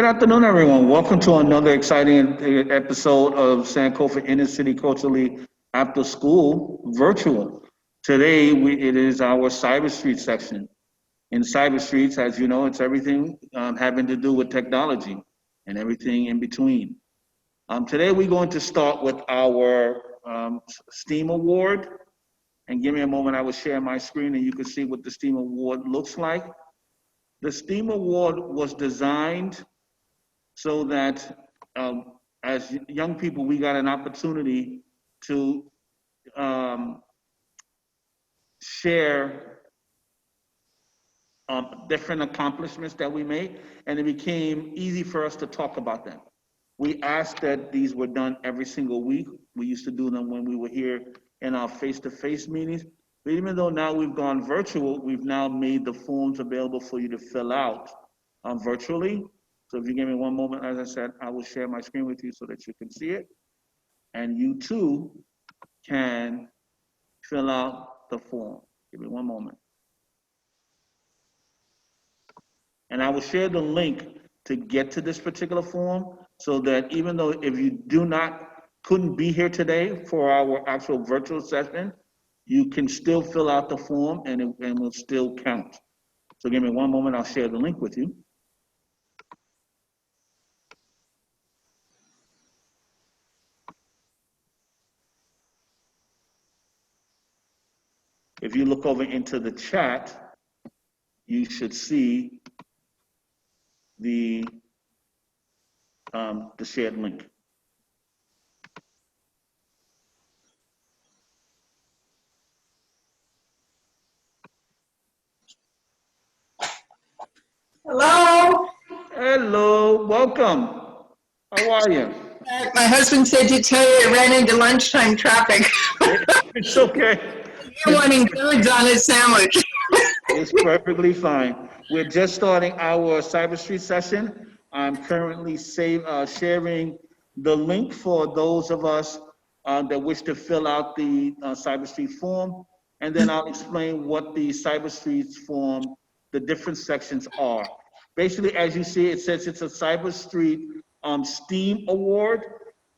Good afternoon, everyone. Welcome to another exciting episode of Sankofa Inner City Culturally After School Virtual. Today, it is our Cyber Street section. In Cyber Streets, as you know, it's everything having to do with technology and everything in between. Today, we're going to start with our STEAM Award. And give me a moment, I will share my screen and you can see what the STEAM Award looks like. The STEAM Award was designed so that as young people, we got an opportunity to share different accomplishments that we made, and it became easy for us to talk about them. We asked that these were done every single week. We used to do them when we were here in our face-to-face meetings. But even though now we've gone virtual, we've now made the forms available for you to fill out virtually. So if you give me one moment, as I said, I will share my screen with you so that you can see it. And you too can fill out the form. Give me one moment. And I will share the link to get to this particular form so that even though if you couldn't be here today for our actual virtual session, you can still fill out the form and it will still count. So give me one moment, I'll share the link with you. If you look over into the chat, you should see the shared link. Hello. Hello, welcome. How are you? My husband said to tell you I ran into lunchtime traffic. It's okay. You're wanting birds on a sandwich. It's perfectly fine. We're just starting our Cyber Street session. I'm currently sharing the link for those of us that wish to fill out the Cyber Street form, and then I'll explain what the Cyber Streets form, the different sections are. Basically, as you see, it says it's a Cyber Street STEAM Award,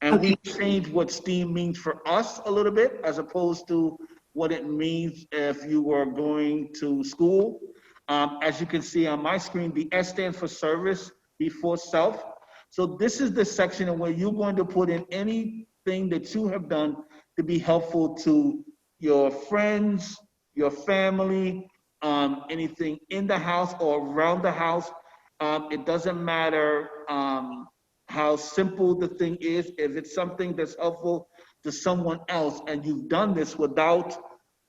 and we changed what STEAM means for us a little bit, as opposed to what it means if you were going to school. As you can see on my screen, the S stands for service before self. So this is the section where you're going to put in anything that you have done to be helpful to your friends, your family, anything in the house or around the house. It doesn't matter how simple the thing is. If it's something that's helpful to someone else and you've done this without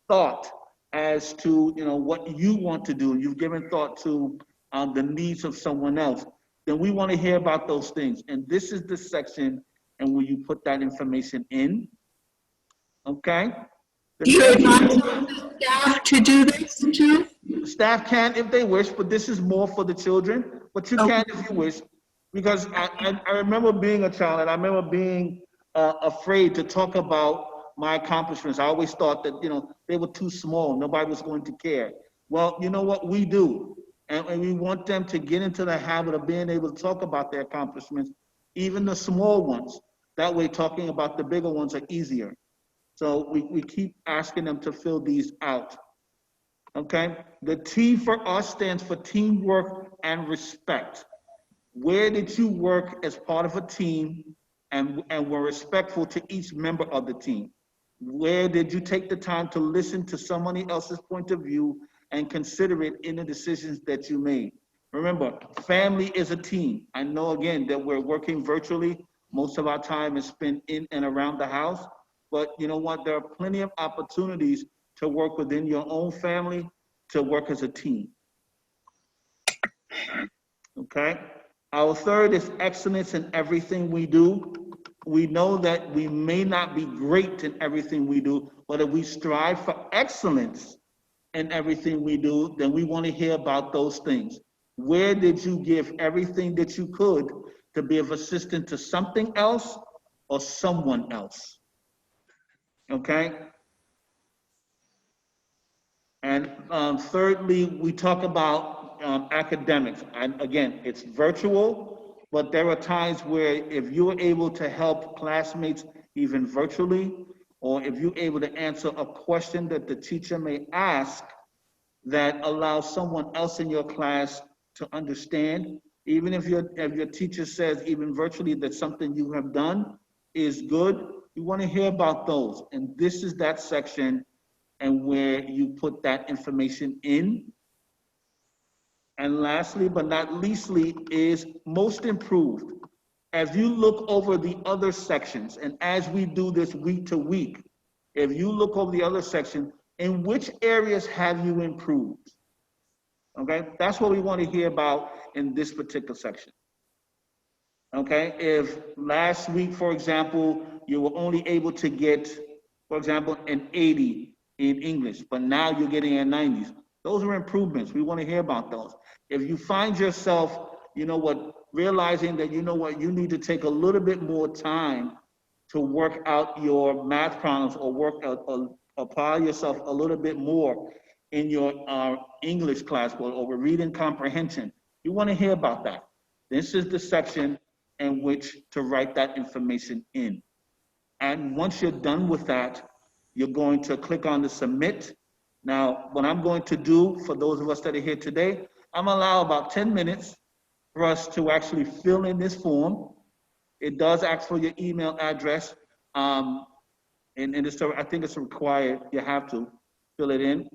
thought as to what you want to do, you've given thought to the needs of someone else, then we want to hear about those things. And this is the section and where you put that information in. Okay? You would not tell the staff to do this too? Staff can if they wish, but this is more for the children. But you can if you wish, because I remember being a child and I remember being afraid to talk about my accomplishments. I always thought that they were too small. Nobody was going to care. Well, you know what? We do, and we want them to get into the habit of being able to talk about their accomplishments, even the small ones. That way, talking about the bigger ones are easier. So we keep asking them to fill these out. Okay? The T for us stands for teamwork and respect. Where did you work as part of a team and were respectful to each member of the team? Where did you take the time to listen to somebody else's point of view and consider it in the decisions that you made? Remember, family is a team. I know, again, that we're working virtually. Most of our time is spent in and around the house. But you know what? There are plenty of opportunities to work within your own family, to work as a team. Okay? Our third is excellence in everything we do. We know that we may not be great in everything we do, but if we strive for excellence in everything we do, then we want to hear about those things. Where did you give everything that you could to be of assistance to something else or someone else? Okay? And thirdly, we talk about academics. And again, it's virtual. But there are times where if you're able to help classmates even virtually, or if you're able to answer a question that the teacher may ask that allows someone else in your class to understand, even if your teacher says even virtually that something you have done is good, you want to hear about those. And this is that section and where you put that information in. And lastly, but not leastly, is most improved. As you look over the other sections, and as we do this week to week, if you look over the other section, in which areas have you improved? Okay, that's what we want to hear about in this particular section. Okay, if last week, for example, you were only able to get, for example, an 80 in English, but now you're getting a 90s, those are improvements. We want to hear about those. If you find yourself, you know what, realizing that, you know what, you need to take a little bit more time to work out your math problems or apply yourself a little bit more in your English class or reading comprehension, you want to hear about that. This is the section in which to write that information in. And once you're done with that, you're going to click on the submit. Now, what I'm going to do for those of us that are here today, I'm gonna allow about 10 minutes for us to actually fill in this form. It does ask for your email address. And it's, I think it's required, you have to fill it in.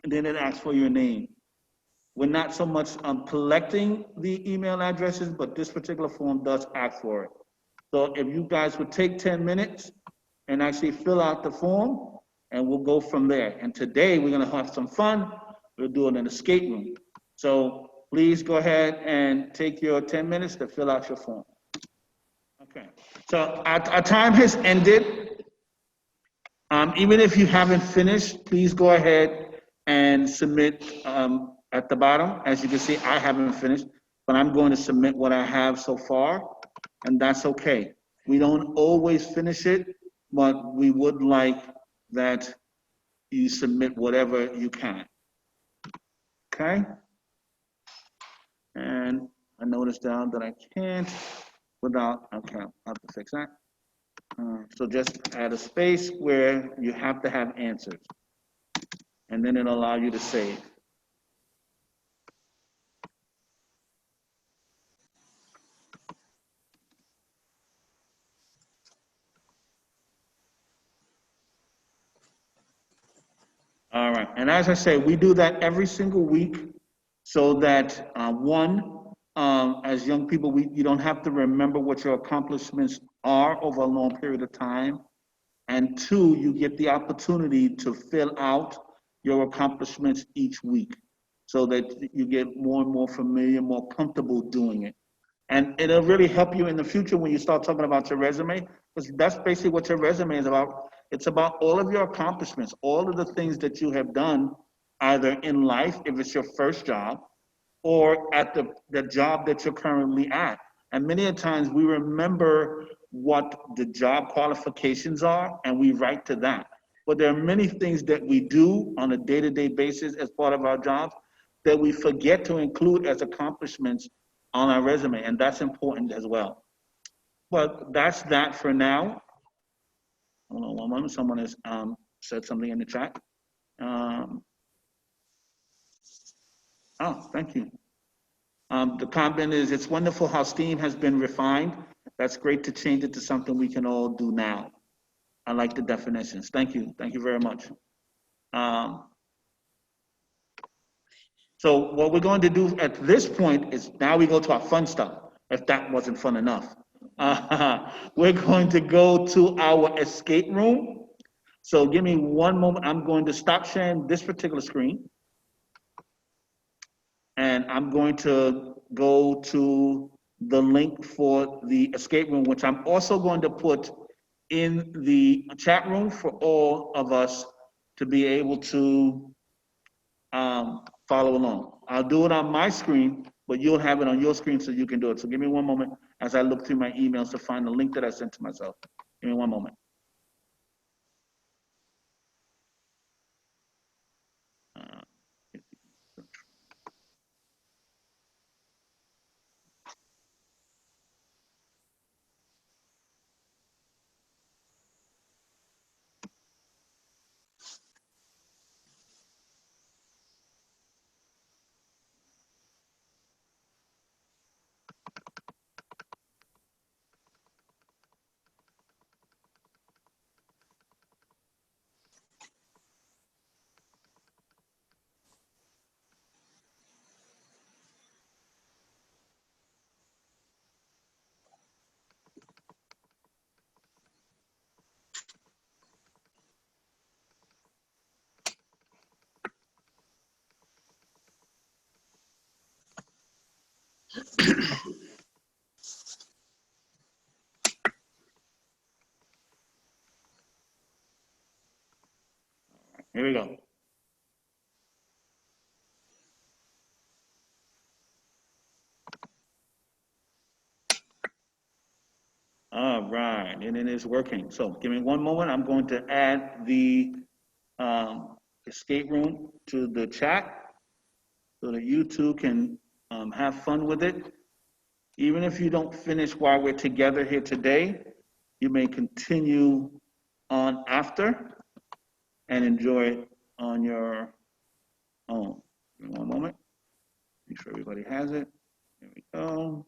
And then it asks for your name. We're not so much collecting the email addresses, but this particular form does ask for it. So if you guys would take 10 minutes and actually fill out the form, and we'll go from there. And today we're gonna have some fun. We'll do it in an escape room. So please go ahead and take your 10 minutes to fill out your form. Okay, so our time has ended. Even if you haven't finished, please go ahead and submit at the bottom. As you can see, I haven't finished, but I'm going to submit what I have so far, and that's okay. We don't always finish it, but we would like that you submit whatever you can. Okay? And I noticed down that I can't without, okay, I'll have to fix that. So just add a space where you have to have answers, and then it'll allow you to save. All right, and as I say, we do that every single week so that as young people, you don't have to remember what your accomplishments are over a long period of time. And two, you get the opportunity to fill out your accomplishments each week so that you get more and more familiar, more comfortable doing it. And it'll really help you in the future when you start talking about your resume, because that's basically what your resume is about. It's about all of your accomplishments, all of the things that you have done, either in life, if it's your first job, or at the job that you're currently at. And many a times we remember what the job qualifications are and we write to that. But there are many things that we do on a day-to-day basis as part of our jobs that we forget to include as accomplishments on our resume, and that's important as well. But that's that for now. Hold on one moment, someone has said something in the chat. Oh, thank you. The comment is, it's wonderful how STEAM has been refined. That's great to change it to something we can all do now. I like the definitions. Thank you very much. So what we're going to do at this point is now we go to our fun stuff, if that wasn't fun enough. We're going to go to our escape room. So give me one moment. I'm going to stop sharing this particular screen. And I'm going to go to the link for the escape room, which I'm also going to put in the chat room for all of us to be able to follow along. I'll do it on my screen, but you'll have it on your screen so you can do it. So give me one moment as I look through my emails to find the link that I sent to myself. Give me one moment. Here we go. All right, and it is working. So give me one moment. I'm going to add the escape room to the chat so that you two can have fun with it. Even if you don't finish while we're together here today, you may continue on after and enjoy it on your own. Give me one moment. Make sure everybody has it. Here we go.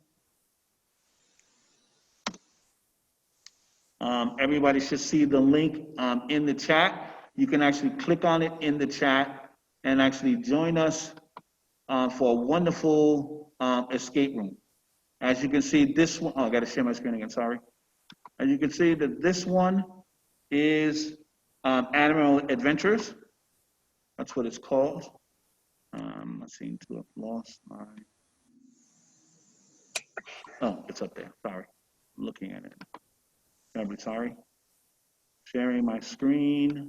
Everybody should see the link in the chat. You can actually click on it in the chat and actually join us for a wonderful escape room. As you can see, this one, oh, I got to share my screen again, sorry. As you can see that this one is Animal Adventures. That's what it's called. I seem to have lost my, oh, it's up there, sorry. I'm looking at it. Very sorry. Sharing my screen.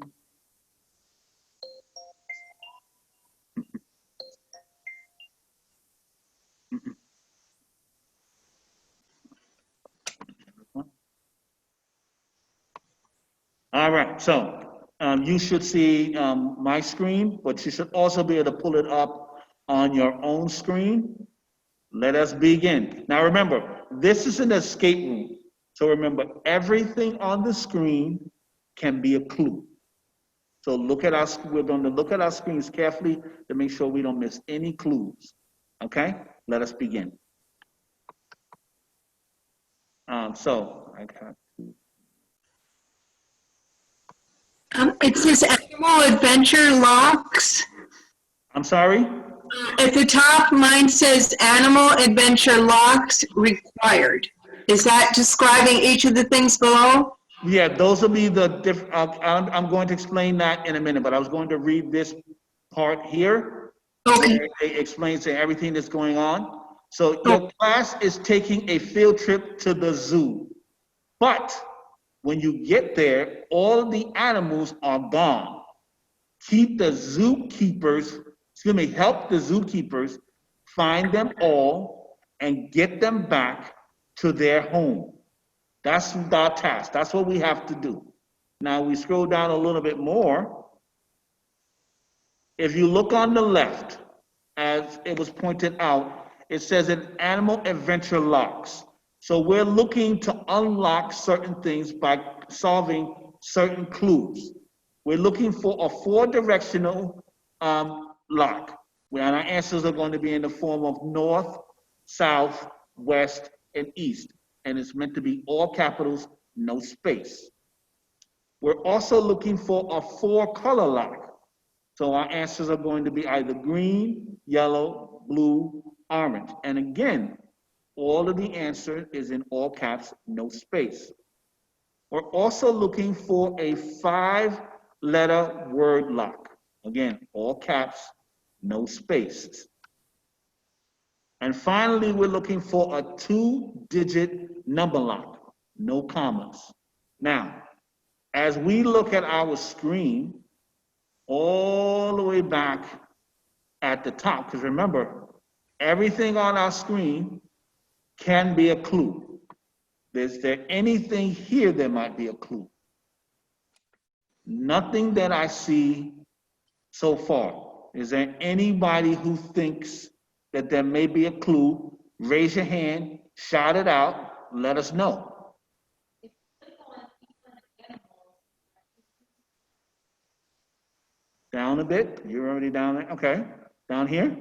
All right, so you should see my screen, but you should also be able to pull it up on your own screen. Let us begin. Now remember, this is an escape room. So remember, everything on the screen can be a clue. So look at our, we're going to look at our screens carefully to make sure we don't miss any clues. Okay, let us begin. So I got to. It says Animal Adventure Locks. I'm sorry? At the top, mine says Animal Adventure Locks required. Is that describing each of the things below? Yeah, those will be the different, I'm going to explain that in a minute, but I was going to read this part here. Okay. Where it explains everything that's going on. So your class is taking a field trip to the zoo. But when you get there, all of the animals are gone. Keep the zookeepers, help the zookeepers find them all and get them back to their home. That's our task. That's what we have to do. Now we scroll down a little bit more. If you look on the left, as it was pointed out, it says an animal adventure locks. So we're looking to unlock certain things by solving certain clues. We're looking for a 4-directional lock, where our answers are going to be in the form of north, south, west, and east. And it's meant to be all capitals, no space. We're also looking for a 4-color lock. So our answers are going to be either green, yellow, blue, orange. And again, all of the answer is in all caps, no space. We're also looking for a 5-letter word lock. Again, all caps, no spaces. And finally, we're looking for a 2-digit number lock, no commas. Now, as we look at our screen, all the way back at the top, because remember, everything on our screen can be a clue. Is there anything here that might be a clue? Nothing that I see so far. Is there anybody who thinks that there may be a clue? Raise your hand, shout it out, let us know. Down a bit, you're already down there, okay. Down here?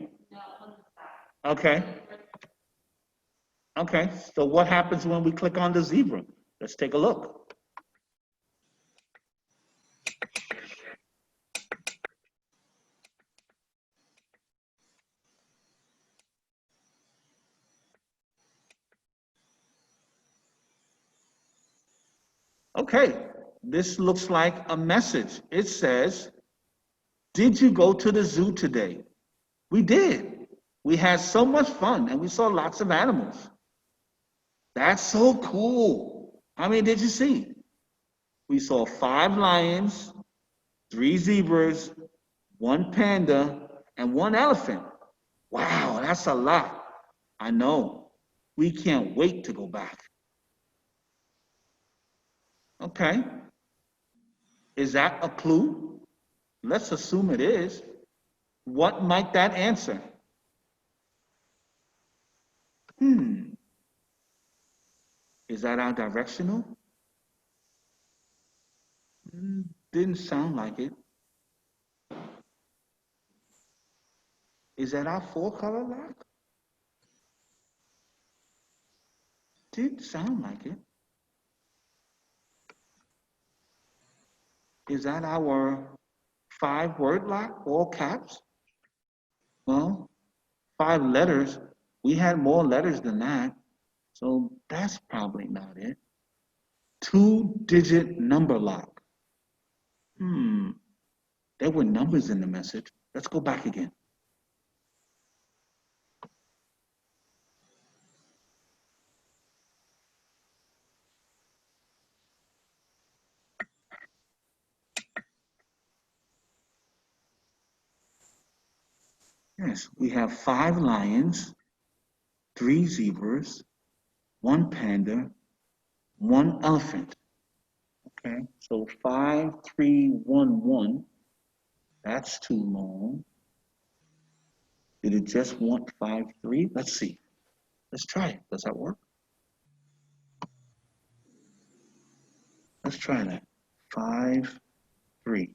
Okay. Okay, so what happens when we click on the zebra? Let's take a look. Okay, this looks like a message. It says, did you go to the zoo today? We did. We had so much fun and we saw lots of animals. That's so cool. How many did you see? We saw 5 lions, 3 zebras, 1 panda, and 1 elephant. Wow, that's a lot. I know. We can't wait to go back. Okay. Is that a clue? Let's assume it is. What might that answer? Is that our directional? Didn't sound like it. Is that our 4-color lock? Didn't sound like it. Is that our 5-word lock, all caps? Well, 5 letters. We had more letters than that. So that's probably not it. 2-digit number lock. There were numbers in the message. Let's go back again. Yes, we have 5 lions, 3 zebras, 1 panda, 1 elephant. Okay, so 5, 3, 1, 1. That's too long. Did it just want 5, 3? Let's see. Let's try it. Does that work? Let's try that. 5, 3.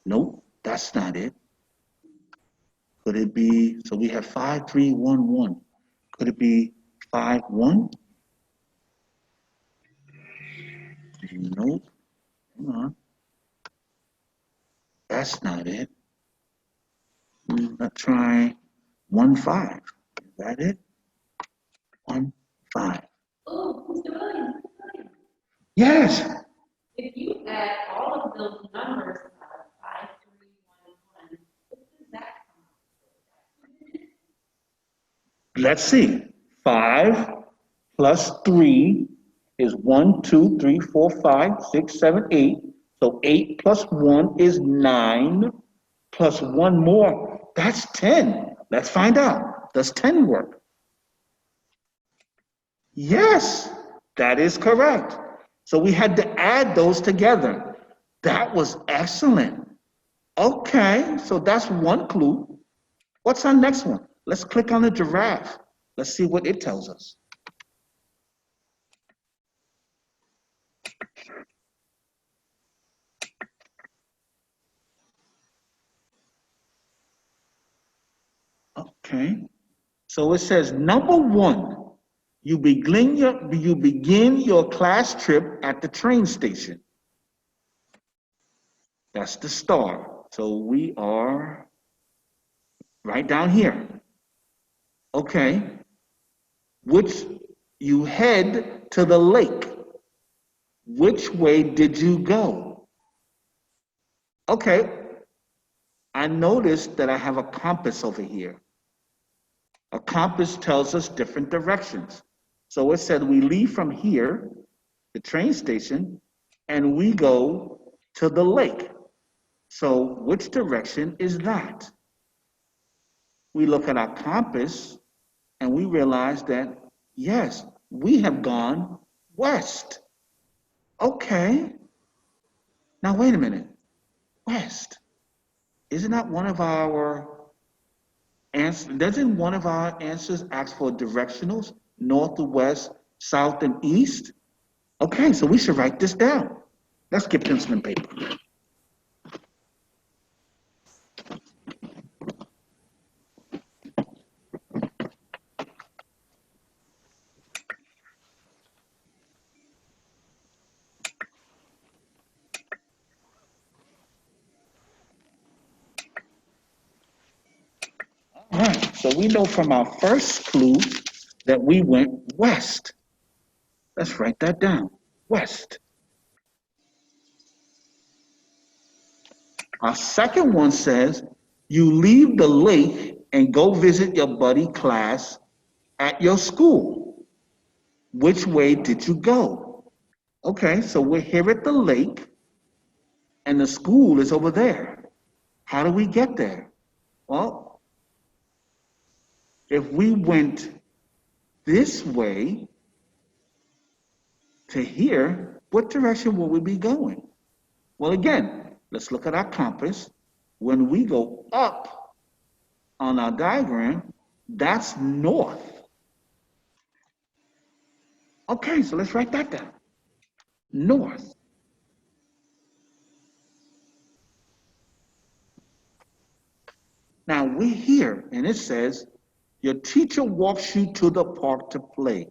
Nope, that's not it. Could it be, so we have 5, 3, 1, 1. Could it be 5, 1? Nope. Hang on. That's not it. Let's try 1, 5. Is that it? 1, 5. Oh, Mr. Williams, Yes. if you add all of those numbers, 5, 3, 1, 1, what does that come out? Let's see. 5 plus 3 is 1, 2, 3, 4, 5, 6, 7, 8. So 8 plus 1 is 9. Plus 1 more, that's 10. Let's find out. Does 10 work? Yes, that is correct. So we had to add those together. That was excellent. Okay, so that's one clue. What's our next one? Let's click on the giraffe. Let's see what it tells us. Okay, so it says number 1, you begin your class trip at the train station. That's the star. So we are right down here. Okay, which you head to the lake. Which way did you go? Okay, I noticed that I have a compass over here. A compass tells us different directions. So it said we leave from here, the train station, and we go to the lake. So which direction is that? We look at our compass and we realize that, yes, we have gone west. Okay. Now wait a minute. West. Isn't that one of our answers? Doesn't one of our answers ask for directionals? North to west, south and east? Okay, so we should write this down. Let's get pencil and paper. All right, so we know from our first clue that we went west. Let's write that down, west. Our second one says, you leave the lake and go visit your buddy class at your school. Which way did you go? Okay, so we're here at the lake and the school is over there. How do we get there? Well, if we went this way to here, what direction will we be going? Well, again, let's look at our compass. When we go up on our diagram, that's north. Okay, so let's write that down. North. Now we're here, and it says, your teacher walks you to the park to play.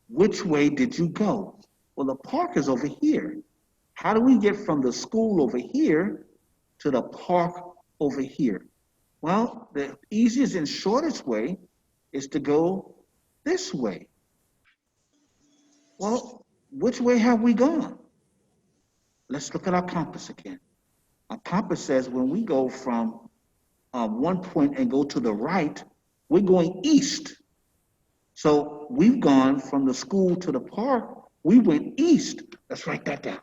Which way did you go? Well, the park is over here. How do we get from the school over here to the park over here? Well, the easiest and shortest way is to go this way. Well, which way have we gone? Let's look at our compass again. Our compass says when we go from one point and go to the right, we're going east. So we've gone from the school to the park, we went east. Let's write that down.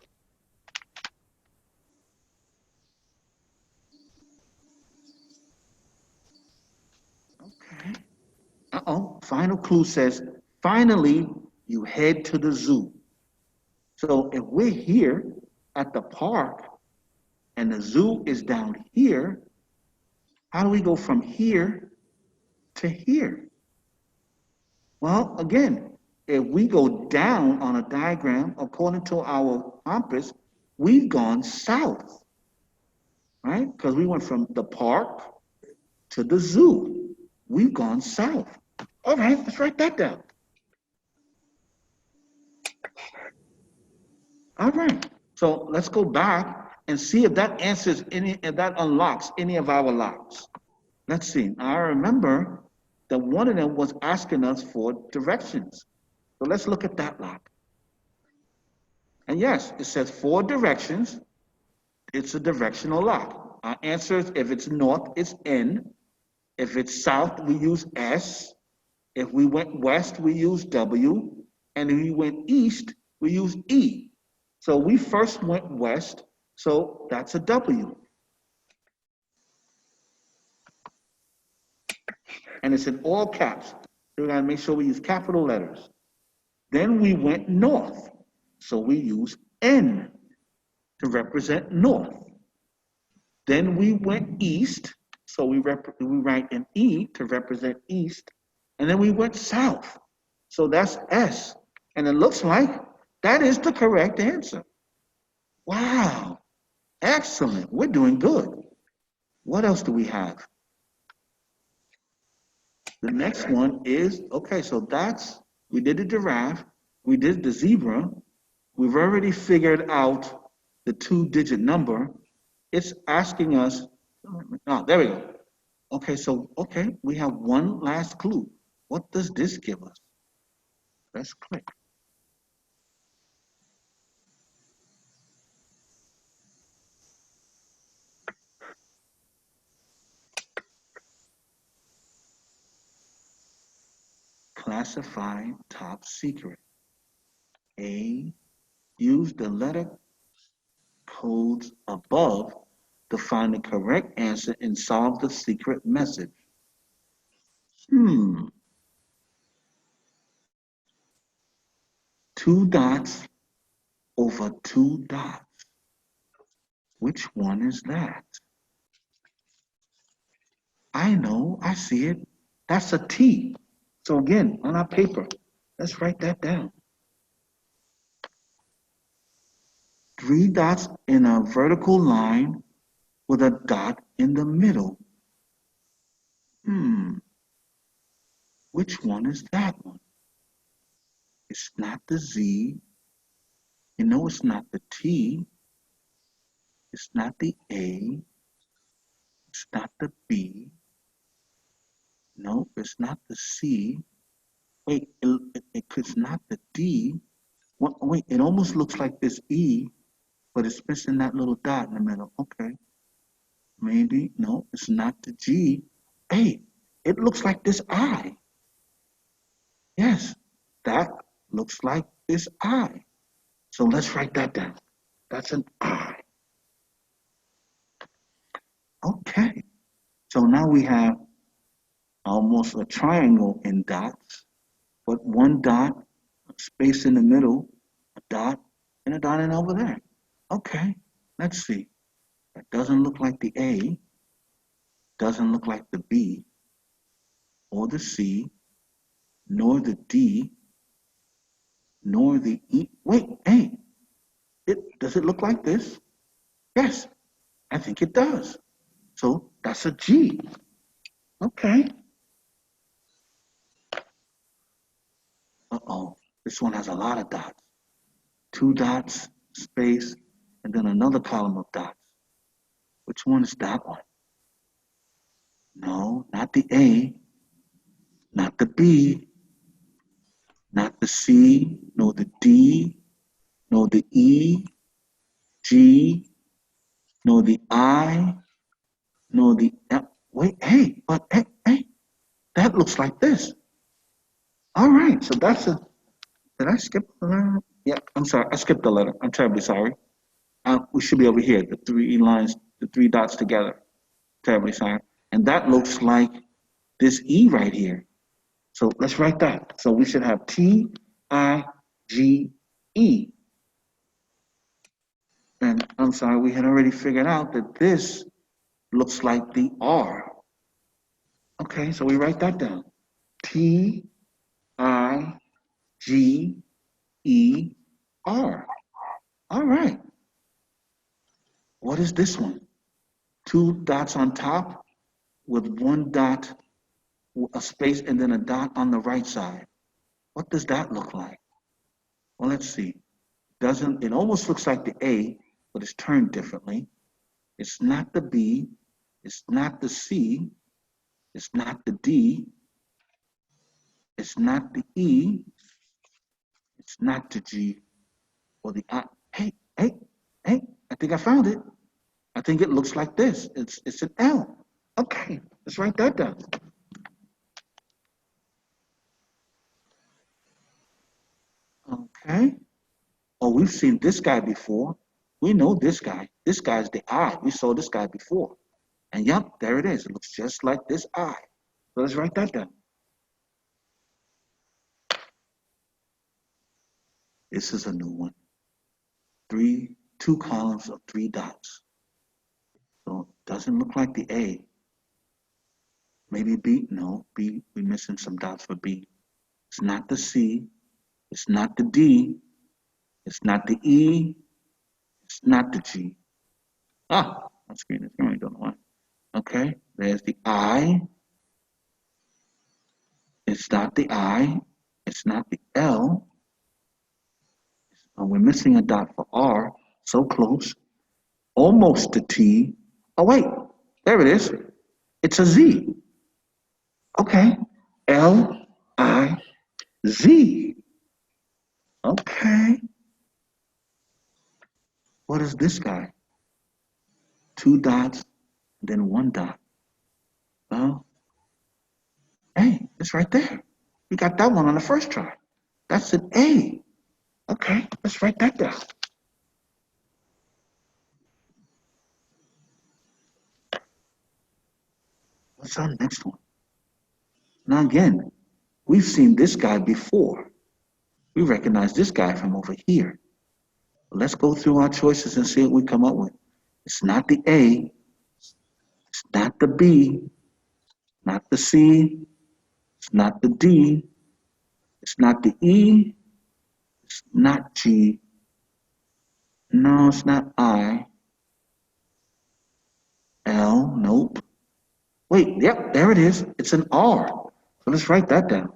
Okay. Final clue says, finally, you head to the zoo. So if we're here at the park and the zoo is down here, how do we go from here to here? Well, again, if we go down on a diagram, according to our compass, we've gone south, right? Because we went from the park to the zoo. We've gone south. All right, let's write that down. All right, so let's go back and see if that answers any, if that unlocks any of our locks. Let's see, I remember that one of them was asking us for directions. So let's look at that lock. And yes, it says 4 directions. It's a directional lock. Our answer is if it's north, it's N. If it's south, we use S. If we went west, we use W. And if we went east, we use E. So we first went west, so that's a W. And it's in all caps. So we gotta make sure we use capital letters. Then we went north, so we use N to represent north. Then we went east, so we write an E to represent east. And then we went south, so that's S. And it looks like that is the correct answer. Wow, excellent, we're doing good. What else do we have? The next one is, okay, so we did the giraffe, we did the zebra, we've already figured out the 2-digit number. It's asking us, oh, there we go. Okay, okay, we have one last clue. What does this give us? Let's click. Classified top secret. A, use the letter codes above to find the correct answer and solve the secret message. 2 dots over 2 dots. Which one is that? I know, I see it. That's a T. So again, on our paper, let's write that down. 3 dots in a vertical line with a dot in the middle. Which one is that one? It's not the Z. You know it's not the T. It's not the A. It's not the B. No, it's not the C. Wait, it's not the D. Wait, it almost looks like this E, but it's missing that little dot in the middle. Okay. Maybe, no, it's not the G. Hey, It looks like this I. Yes, that looks like this I. So let's write that down. That's an I. Okay. So now we have almost a triangle in dots, but one dot, a space in the middle, a dot, and a dot in over there. Okay, let's see. That doesn't look like the A, doesn't look like the B, or the C, nor the D, nor the E. Wait, hey, does it look like this? Yes, I think it does. So that's a G. Okay. Uh-oh, this one has a lot of dots. Two dots, space, and then another column of dots. Which one is that one? No, not the A, not the B, not the C, nor the D, nor the E, G, nor the I, nor the F. Wait, hey, but hey, that looks like this. All right, so that's a, did I skip a letter? Yeah, I'm sorry, I skipped a letter. I'm terribly sorry. We should be over here, the three lines, the three dots together. Terribly sorry. And that looks like this E right here. So let's write that. So we should have T, I, G, E. And I'm sorry, we had already figured out that this looks like the R. Okay, so we write that down. T, I, G, E, R. All right. What is this one? Two dots on top with one dot, a space, and then a dot on the right side. What does that look like? Well, let's see. It almost looks like the A, but it's turned differently. It's not the B, it's not the C, it's not the D, it's not the E, it's not the G, or the I. Hey, I think I found it. I think it looks like this. It's an L. Okay, let's write that down. Okay. Oh, we've seen this guy before. We know this guy. This guy's the I. We saw this guy before. And yep, there it is. It looks just like this I. So let's write that down. This is a new one. Two columns of three dots. So it doesn't look like the A. Maybe B? No, B, we're missing some dots for B. It's not the C. It's not the D. It's not the E. It's not the G. Ah, my screen is going, don't know why. Okay, there's the I. It's not the I. It's not the L. We're missing a dot for R. So close. Almost the T. Oh, wait, there it is. It's a Z. Okay, L, I, Z. Okay. What is this guy? Two dots, then one dot. Well, hey, it's right there. We got that one on the first try. That's an A. Okay, let's write that down. What's our next one? Now again, we've seen this guy before. We recognize this guy from over here. Let's go through our choices and see what we come up with. It's not the A. It's not the B. Not the C. It's not the D. It's not the E. It's not G. No, it's not I. L. Nope. Wait, yep, there it is. It's an R. So let's write that down.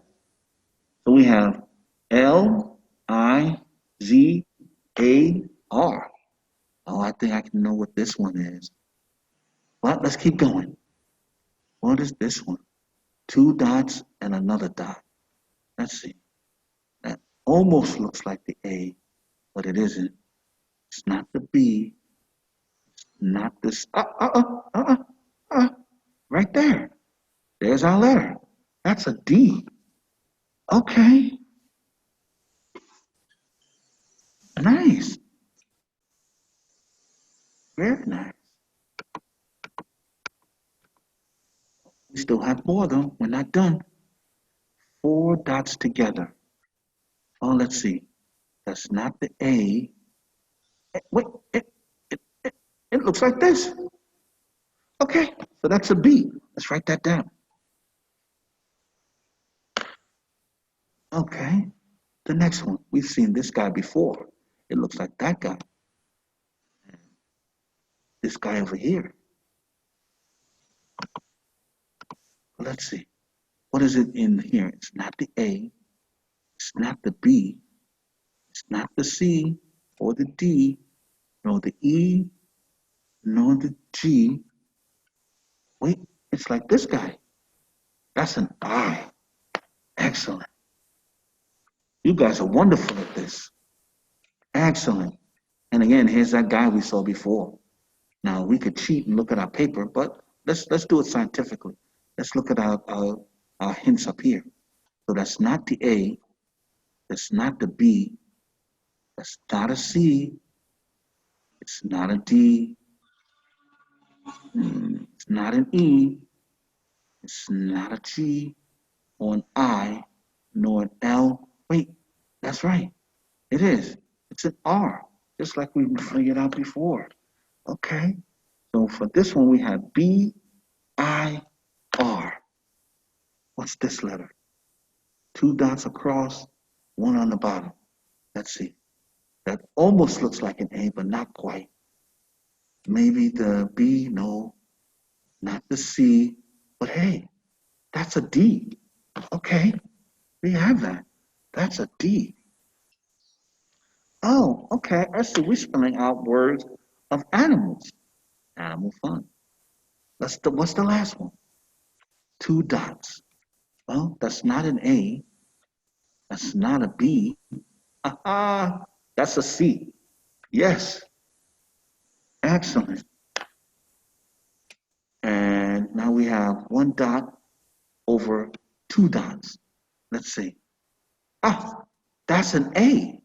So we have L, I, Z, A, R. Oh, I think I can know what this one is. But let's keep going. What is this one? Two dots and another dot. Let's see. That almost looks like the A, but it isn't. It's not the B. It's not this. Right there. There's our letter. That's a D. Okay, nice. Very nice. We still have more though. We're not done. Four dots together. Oh, let's see. That's not the A. Wait, it looks like this. Okay, so that's a B. Let's write that down. Okay, the next one. We've seen this guy before. It looks like that guy. This guy over here. Let's see. What is it in here? It's not the A. It's not the B. It's not the C or the D, nor the E, nor the G. Wait, it's like this guy. That's an I. Excellent. You guys are wonderful at this. Excellent. And again, here's that guy we saw before. Now we could cheat and look at our paper, but let's do it scientifically. Let's look at our hints up here. So that's not the A. That's not the B. That's not a C. It's not a D. It's not an E. It's not a G or an I, nor an L. Wait, that's right. It is. It's an R, just like we figured out before. Okay. So for this one, we have B-I-R. What's this letter? Two dots across, one on the bottom. Let's see. That almost looks like an A, but not quite. Maybe the B, no, not the C, but hey, that's a D. Okay, we have that. That's a D. Oh, okay, I see we're spelling out words of animals. Animal fun. What's the last one? Two dots. Well, that's not an A. That's not a B. Aha, that's a C. Yes, excellent. And now we have one dot over two dots. Let's see. Ah, that's an A.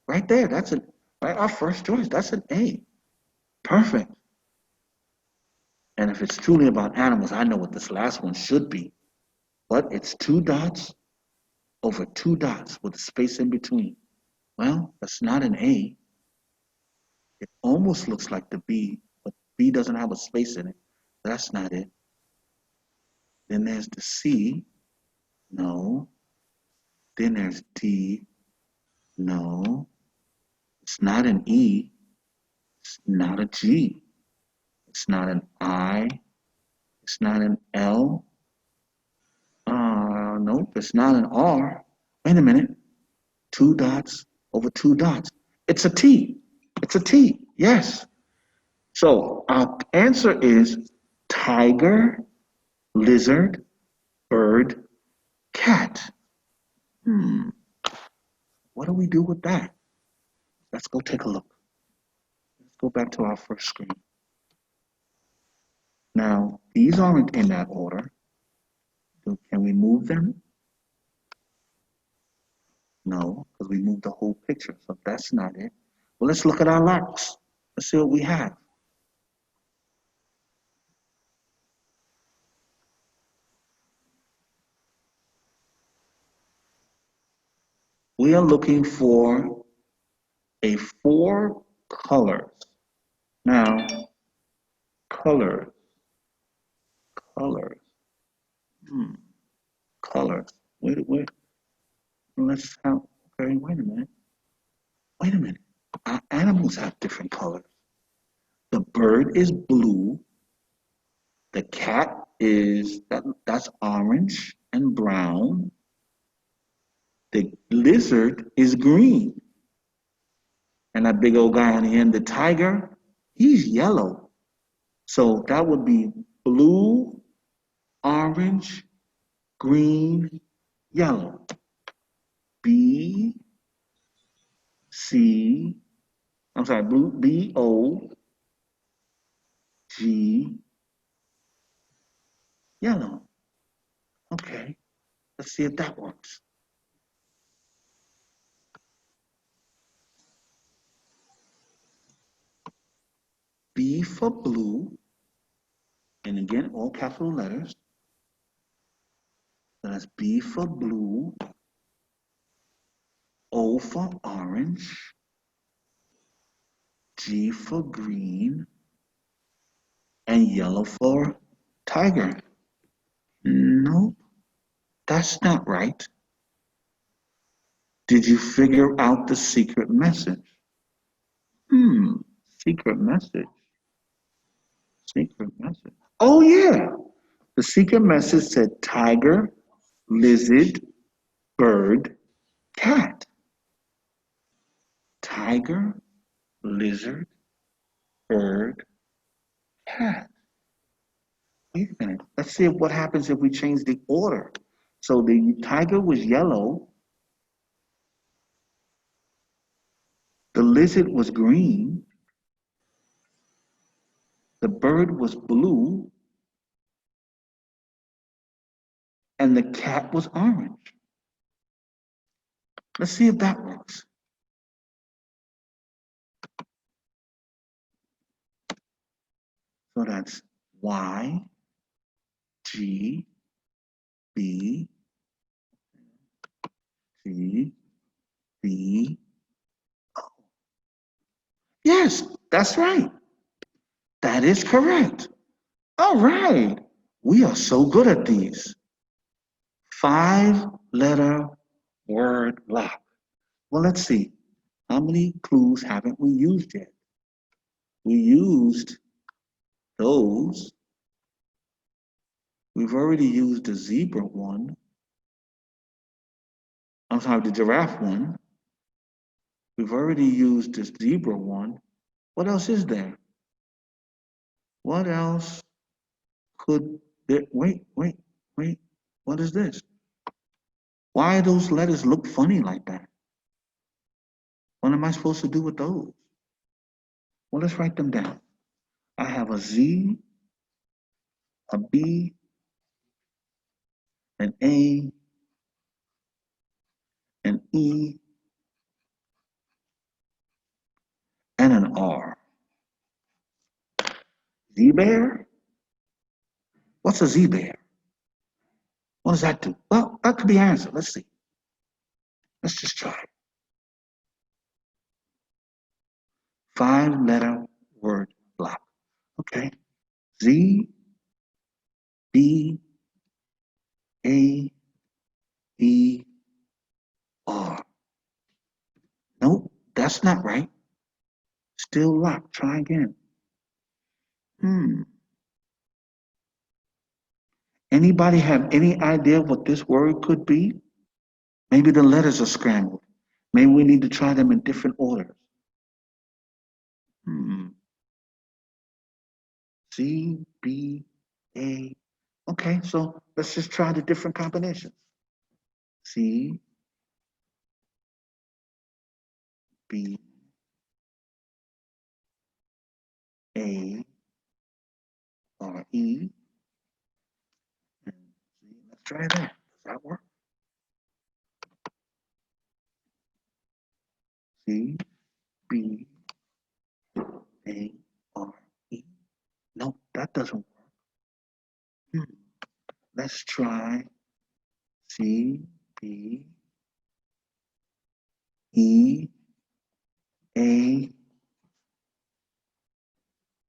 Right there, right, our first choice. That's an A. Perfect. And if it's truly about animals, I know what this last one should be. But it's two dots over two dots with a space in between. Well, that's not an A. It almost looks like the B, but B doesn't have a space in it. That's not it. Then there's the C. No. Then there's D. No. It's not an E. It's not a G. It's not an I. It's not an L. Nope, it's not an R. Wait a minute. Two dots over two dots. It's a T. It's a T. Yes. So our answer is tiger, lizard, bird, cat. What do we do with that? Let's go take a look. Let's go back to our first screen. Now, these aren't in that order. So can we move them? No, because we moved the whole picture, so that's not it. Well, let's look at our locks. Let's see what we have. We are looking for a four colors. Now, colors, colors, colors. Wait, let's have, okay, wait a minute. Wait a minute. Our animals have different colors. The bird is blue. The cat is, that's orange and brown. The lizard is green. And that big old guy on the end, the tiger, he's yellow. So that would be blue, orange, green, yellow. B, C, I'm sorry, blue, B, O, G, yellow. Okay, let's see if that works. B for blue, and again, all capital letters. So that's B for blue, O for orange, G for green, and yellow for tiger. Nope, that's not right. Did you figure out the secret message? Secret message. Secret message. Oh, yeah. The secret message said tiger, lizard, bird, cat. Tiger, lizard, bird, cat. Wait a minute. Let's see what happens if we change the order. So the tiger was yellow, the lizard was green, the bird was blue, and the cat was orange. Let's see if that works. So that's Y, G, B, G, B. Yes, that's right. That is correct. All right. We are so good at these. 5-letter word lock. Well, let's see. How many clues haven't we used yet? We used those. We've already used the zebra one. I'm sorry, the giraffe one. We've already used the zebra one. What else is there? What else could there? Wait. What is this? Why do those letters look funny like that? What am I supposed to do with those? Well, let's write them down. I have a Z, a B, an A, an E, and an R. Z-bear? What's a Z-bear? What does that do? Well, that could be answered. Let's see. Let's just try it. 5-letter word block. Okay. Z, B, A, E, R. Nope, that's not right. Still locked. Try again. Anybody have any idea what this word could be? Maybe the letters are scrambled. Maybe we need to try them in different orders. C, B, A. Okay, so let's just try the different combinations. C, B, A, R, E, and C. Let's try that. Does that work? C, B, A, R, E. No, that doesn't work. Let's try C, B, E, A,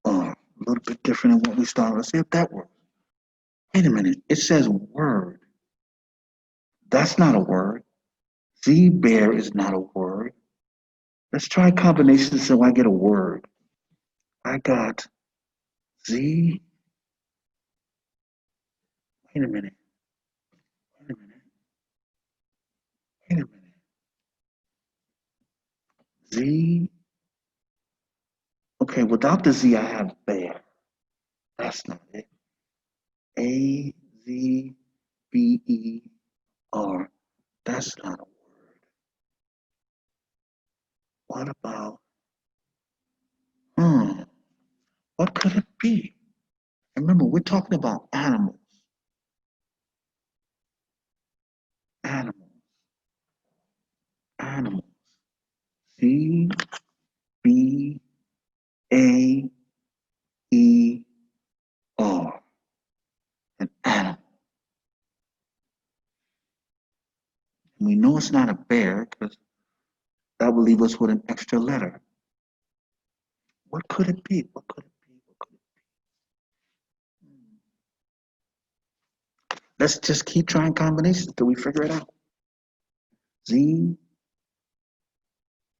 R. A little bit different than what we started. Let's see if that works. Wait a minute. It says word. That's not a word. Z-bear is not a word. Let's try combinations so I get a word. I got Z. Wait a minute. Wait a minute. Wait a minute. Z. Okay, without the Z, I have bear. That's not it. A, Z, B, E, R. That's not a word. What about, what could it be? Remember, we're talking about animals. animals. Animals. C B A E R. An animal. And we know it's not a bear because that will leave us with an extra letter. What could it be? What could it be? What could it be? Let's just keep trying combinations until we figure it out. Z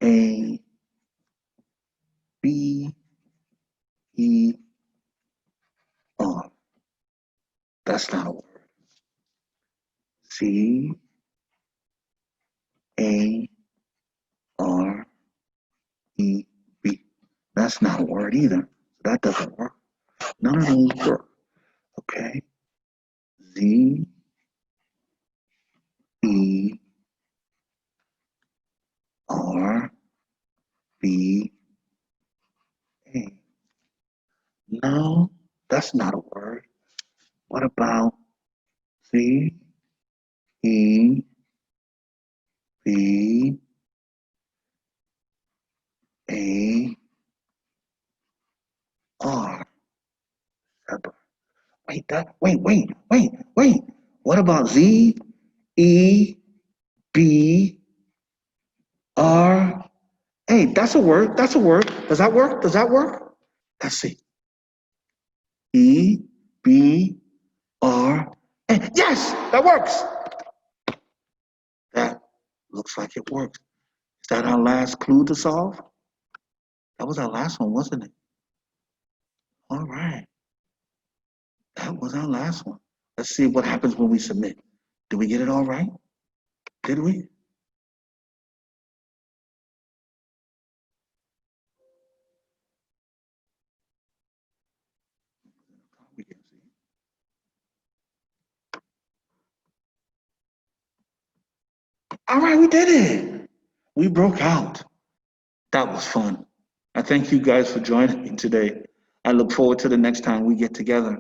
A B E R. That's not a word. C A R E B. That's not a word either. That doesn't work. None of those work. Okay. Z E R B A. No, that's not a word. What about C E B A R? Wait. What about Z E B R? Hey, that's a word. That's a word. Does that work? Does that work? Let's see. E B R A. Yes, that works. That looks like it works. Is that our last clue to solve? That was our last one, wasn't it? All right. That was our last one. Let's see what happens when we submit. Did we get it all right? Did we? We can see. All right, we did it. We broke out. That was fun. I thank you guys for joining me today. I look forward to the next time we get together.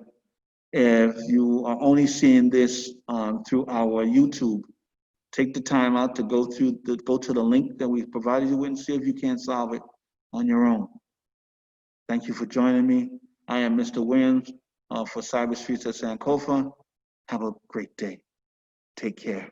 If you are only seeing this through our YouTube, take the time out to go to the link that we've provided you with and see if you can solve it on your own. Thank you for joining me. I am Mr. Williams for Cyber Streets at Sankofa. Have a great day. Take care.